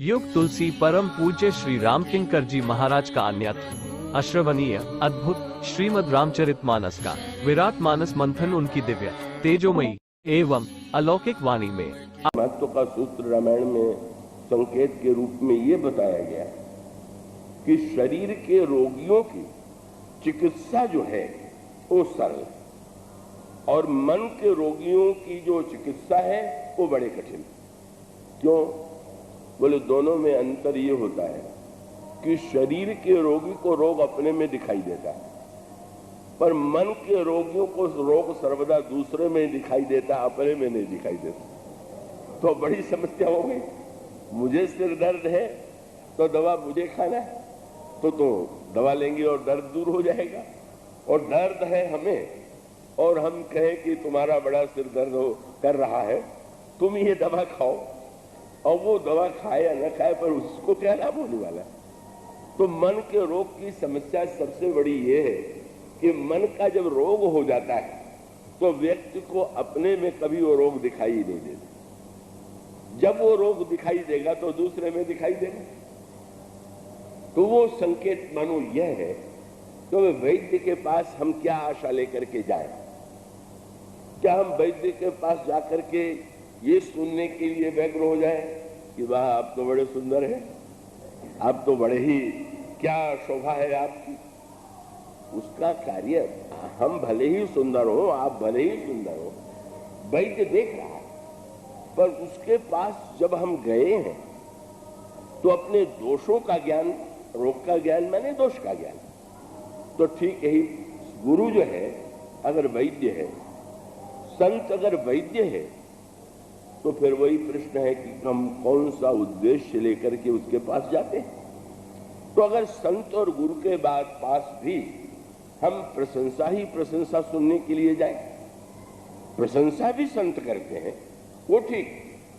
युग तुलसी परम पूज्य श्री राम किंकर जी महाराज का अन्यत्र अश्रवणीय अद्भुत श्रीमद् रामचरितमानस का विराट मानस मंथन उनकी दिव्य तेजोमयी एवं अलौकिक वाणी में महत्व का सूत्र रामायण में संकेत के रूप में ये बताया गया कि शरीर के रोगियों की चिकित्सा जो है वो सरल और मन के रोगियों की जो चिकित्सा है वो बड़े कठिन। क्यों? बोले दोनों में अंतर ये होता है कि शरीर के रोगी को रोग अपने में दिखाई देता है, पर मन के रोगियों को रोग सर्वदा दूसरे में दिखाई देता, अपने में नहीं दिखाई देता। तो बड़ी समस्या हो गई। मुझे सिर दर्द है तो दवा मुझे खाना है, तो दवा लेंगे और दर्द दूर हो जाएगा। और दर्द है हमें और हम कहें कि तुम्हारा बड़ा सिर दर्द कर रहा है, तुम ये दवा खाओ, और वो दवा खाए या न खाए पर उसको क्या लाभ होने वाला है। तो मन के रोग की समस्या सबसे बड़ी ये है कि मन का जब रोग हो जाता है तो व्यक्ति को अपने में कभी वो रोग दिखाई नहीं देता। जब वो रोग दिखाई देगा तो दूसरे में दिखाई देगा। तो वो संकेत मानो यह है तो वैद्य के पास हम क्या आशा लेकर के जाएं? क्या हम वैद्य के पास जाकर के ये सुनने के लिए व्यग्र हो जाए कि वाह आप तो बड़े सुंदर हैं, आप तो बड़े ही क्या शोभा है आपकी। उसका कार्य हम भले ही सुंदर हो, आप भले ही सुंदर हो, वैद्य देख रहा है, पर उसके पास जब हम गए हैं तो अपने दोषों का ज्ञान, रोग का ज्ञान माने दोष का ज्ञान। तो ठीक यही गुरु जो है अगर वैद्य है, संत अगर वैद्य है, तो फिर वही प्रश्न है कि हम कौन सा उद्देश्य लेकर के उसके पास जाते हैं। तो अगर संत और गुरु के पास भी हम प्रशंसा ही प्रशंसा सुनने के लिए जाए, प्रशंसा भी संत करते हैं, वो ठीक,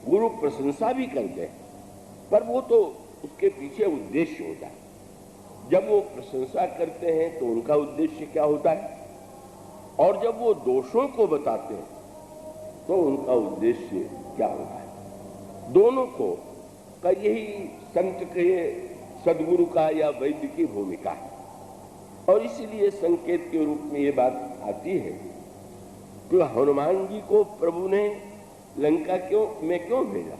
गुरु प्रशंसा भी करते हैं, पर वो तो उसके पीछे उद्देश्य होता है। जब वो प्रशंसा करते हैं तो उनका उद्देश्य क्या होता है, और जब वो दोषों को बताते हैं तो उनका उद्देश्य क्या होता है। दोनों को का यही संत के, सदगुरु का या वैद्य की भूमिका है। और इसीलिए संकेत के रूप में ये बात आती है कि हनुमान जी को प्रभु ने लंका में क्यों भेजा?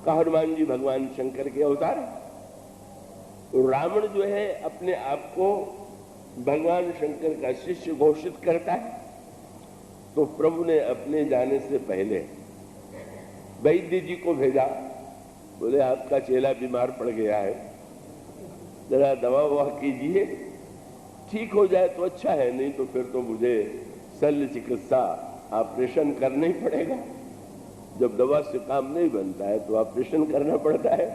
का हनुमान जी भगवान शंकर के अवतार हैं। तो रावण जो है अपने आप को भगवान शंकर का शिष्य घोषित करता है, तो प्रभु ने अपने जाने से पहले वैद्य जी को भेजा। बोले आपका चेला बीमार पड़ गया है, जरा दवा ववा कीजिए, ठीक हो जाए तो अच्छा है, नहीं तो फिर तो मुझे शल्य चिकित्सा ऑपरेशन करना ही पड़ेगा। जब दवा से काम नहीं बनता है तो ऑपरेशन करना पड़ता है।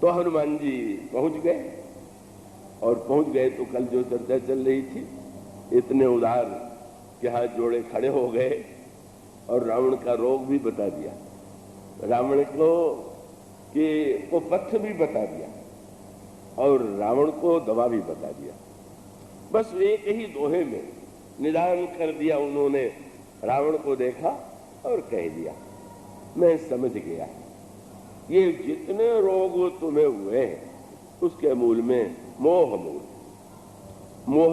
तो हनुमान जी पहुंच गए, और पहुंच गए तो कल जो चर्चा चल रही थी, इतने उदार के हाथ जोड़े खड़े हो गए और रावण का रोग भी बता दिया, रावण को पथ्य भी बता दिया और रावण को दवा भी बता दिया। बस एक ही दोहे में निदान कर दिया उन्होंने। रावण को देखा और कह दिया मैं समझ गया, ये जितने रोग तुम्हें हुए हैं उसके मूल में मोह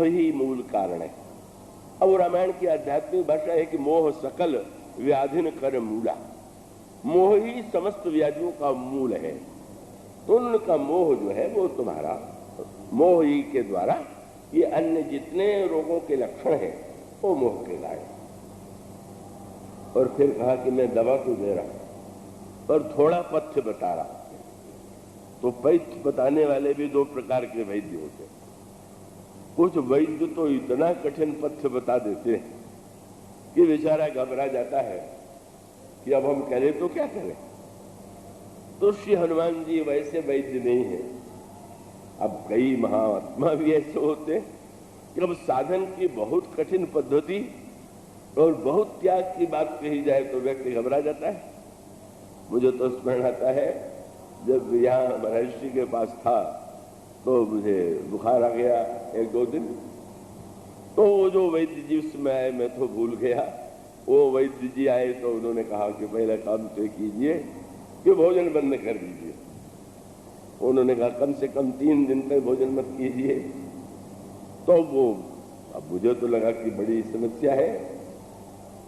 ही मूल कारण है। अब रामायण की आध्यात्मिक भाषा है कि मोह सकल व्याधिन कर मूला, मोह ही समस्त व्याधियों का मूल है। तो उनका मोह जो है वो तुम्हारा मोह ही के द्वारा ये अन्य जितने रोगों के लक्षण हैं वो मोह के कारण। और फिर कहा कि मैं दवा तो दे रहा और थोड़ा पथ्य बता रहा। तो पथ्य बताने वाले भी दो प्रकार के वैद्य होते हैं। कुछ वैद्य तो इतना कठिन पथ्य बता देते हैं कि बेचारा घबरा जाता है कि अब हम करें तो क्या करें। तो श्री हनुमान जी वैसे वैद्य नहीं है। अब कई महात्मा भी ऐसे होते हैं कि अब साधन की बहुत कठिन पद्धति और बहुत त्याग की बात कही जाए तो व्यक्ति घबरा जाता है। मुझे तो स्मरण आता है जब यहाँ महर्षि के पास था तो मुझे बुखार आ गया 1-2 दिन। तो वो जो वैद्य जी उसमें आए मैं तो भूल गया। वो वैद्य जी आए तो उन्होंने कहा कि पहला काम तो कीजिए कि भोजन बंद कर दीजिए। उन्होंने कहा कम से कम 3 दिन तक भोजन मत कीजिए। तो वो अब मुझे तो लगा कि बड़ी समस्या है,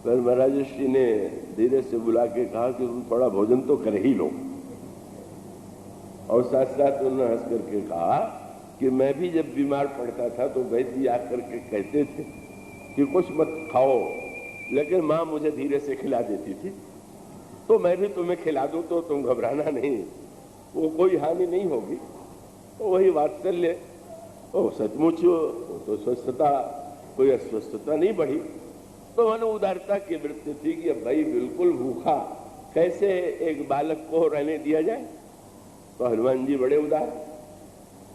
पर महाराज ऋषि ने धीरे से बुला के कहा कि तुम थोड़ा भोजन तो कर ही लो। और साथ साथ उन्होंने हंस करके कहा कि मैं भी जब बीमार पड़ता था तो वैद्य जी आकर के कहते थे कि कुछ मत खाओ, लेकिन माँ मुझे धीरे से खिला देती थी, तो मैं भी तुम्हें खिला दूं तो तुम घबराना नहीं, वो कोई हानि नहीं होगी। तो वही वात्सल्य, वो सचमुच वो तो स्वस्थता, कोई अस्वस्थता नहीं बढ़ी। तो मन उदारता की वृत्ति थी कि अब भाई बिल्कुल भूखा कैसे एक बालक को रहने दिया जाए। तो हनुमान जी बड़े उदार,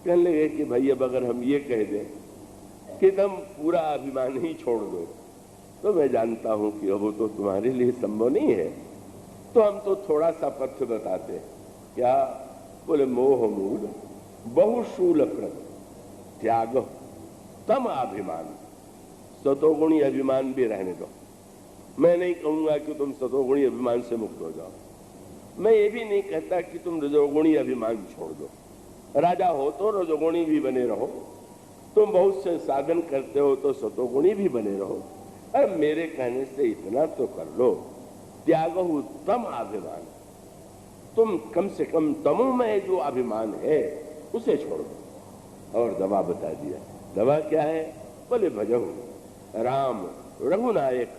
कहने लगे कि भाई अब अगर हम ये कह दें कि तुम पूरा अभिमान ही छोड़ दो, तो मैं जानता हूं कि वो तो तुम्हारे लिए संभव नहीं है। तो हम तो थोड़ा सा पथ बताते हैं। क्या? बोले मोह मूल बहुशूल प्रद त्याग तम अभिमान। सतोगुणी अभिमान भी रहने दो। मैं नहीं कहूंगा कि तुम सतोगुणी अभिमान से मुक्त हो जाओ। मैं ये भी नहीं कहता कि तुम रजोगुणी अभिमान छोड़ दो। राजा हो तो रजोगुणी भी बने रहो, तुम बहुत से साधन करते हो तो सतोगुणी भी बने रहो। अरे मेरे कहने से इतना तो कर लो, त्याग उत्तम अभिमान। तुम कम से कम तमो में जो अभिमान है उसे छोड़ दो। और दवा बता दिया। दवा क्या है? बोले भजहु राम रघुनायक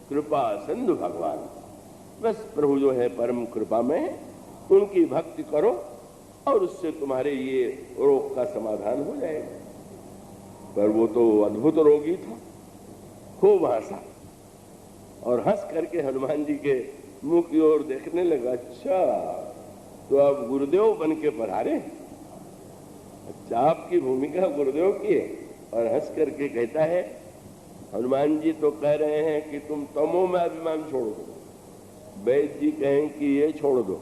कृपा सिंधु भगवान। बस प्रभु जो है परम कृपा में, उनकी भक्ति करो और उससे तुम्हारे ये रोग का समाधान हो जाएगा। पर वो तो अद्भुत रोगी था, खूब हंसा और हंस करके हनुमान जी के मुंह की ओर देखने लगा। अच्छा, तो अब गुरुदेव बन के पधारे? अच्छा, आपकी भूमिका गुरुदेव की है। और हंस करके कहता है, हनुमान जी तो कह रहे हैं कि तुम तमो में अभिमान छोड़ दो, वैद्य जी कहें कि ये छोड़ दो,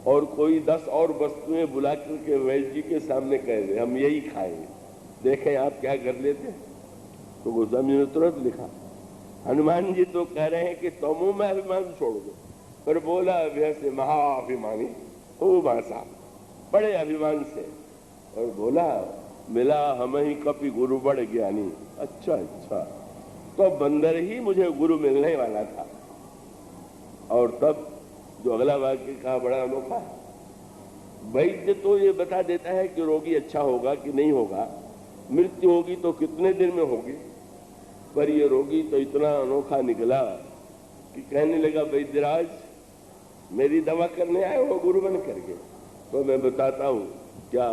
और कोई 10 और वस्तुएं बुला करके वैद्य जी के सामने कह दे हम यही खाएंगे, देखें आप क्या कर लेते। तो गोस्वामी ने तुरंत लिखा, हनुमान जी तो कह रहे हैं कि तमो में अभिमान छोड़ दो, पर बोला वैसे महाअभिमानी खूब हंसा बड़े अभिमान से और बोला मिला हम ही कपि गुरु बड़ ज्ञानी। अच्छा अच्छा, तो बंदर ही मुझे गुरु मिलने वाला था। और तब जो अगला वाक्य कहा बड़ा अनोखा। वैद्य तो ये बता देता है कि रोगी अच्छा होगा कि नहीं होगा, मृत्यु होगी तो कितने दिन में होगी, पर ये रोगी तो इतना अनोखा निकला कि कहने लगा वैद्यराज मेरी दवा करने आए हो गुरु बन करके। तो मैं बताता हूं क्या।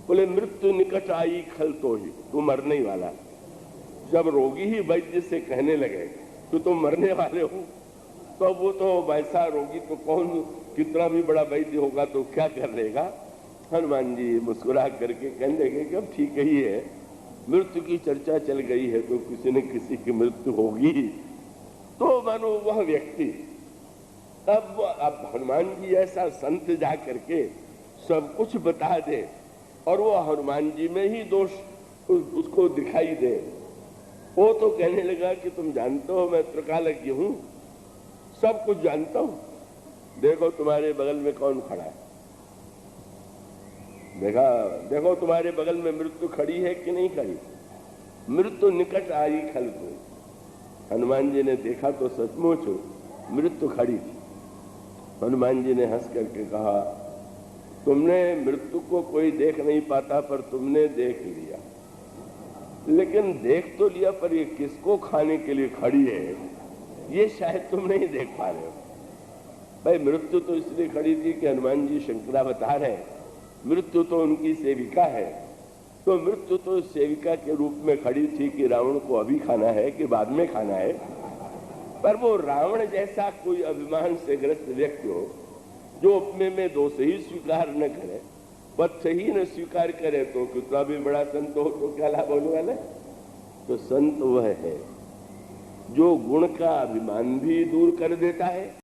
बोले मृत्यु निकट आई खल तो ही, तू मरने ही वाला। जब रोगी ही वैद्य से कहने लगे कि तुम मरने वाले हो, तो वो तो वैसा रोगी तो कौन, कितना भी बड़ा वैद्य होगा तो क्या कर लेगा। हनुमान जी मुस्कुरा करके कहने लगे कि अब ठीक ही है, मृत्यु की चर्चा चल गई है तो किसी न किसी की मृत्यु होगी। तो मानो वह व्यक्ति अब हनुमान जी ऐसा संत जा करके सब कुछ बता दे और वो हनुमान जी में ही दोष उसको दिखाई दे। वो तो कहने लगा कि तुम जानते हो मैं त्रिकालज्ञ हूं, सब कुछ जानता हूं। देखो तुम्हारे बगल में कौन खड़ा है, देखो तुम्हारे बगल में मृत्यु खड़ी है कि नहीं खड़ी। मृत्यु निकट आई खल को। हनुमान जी ने देखा तो सचमुच मृत्यु खड़ी थी। हनुमान जी ने हंस करके कहा, तुमने मृत्यु को कोई देख नहीं पाता पर तुमने देख लिया, लेकिन देख तो लिया पर ये किसको खाने के लिए खड़ी है ये शायद तुम नहीं देख पा रहे हो। भाई मृत्यु तो इसलिए खड़ी थी कि हनुमान जी शंकरावतार है, मृत्यु तो उनकी सेविका है, तो मृत्यु तो सेविका के रूप में खड़ी थी कि रावण को अभी खाना है कि बाद में खाना है। पर वो रावण जैसा कोई अभिमान से ग्रस्त व्यक्ति हो जो अपने में दोष ही स्वीकार न करे, पथ ही न स्वीकार करे, तो कितना भी बड़ा संत हो तो क्या लाभ होने वाला है। तो संत वह है जो गुण का अभिमान भी दूर कर देता है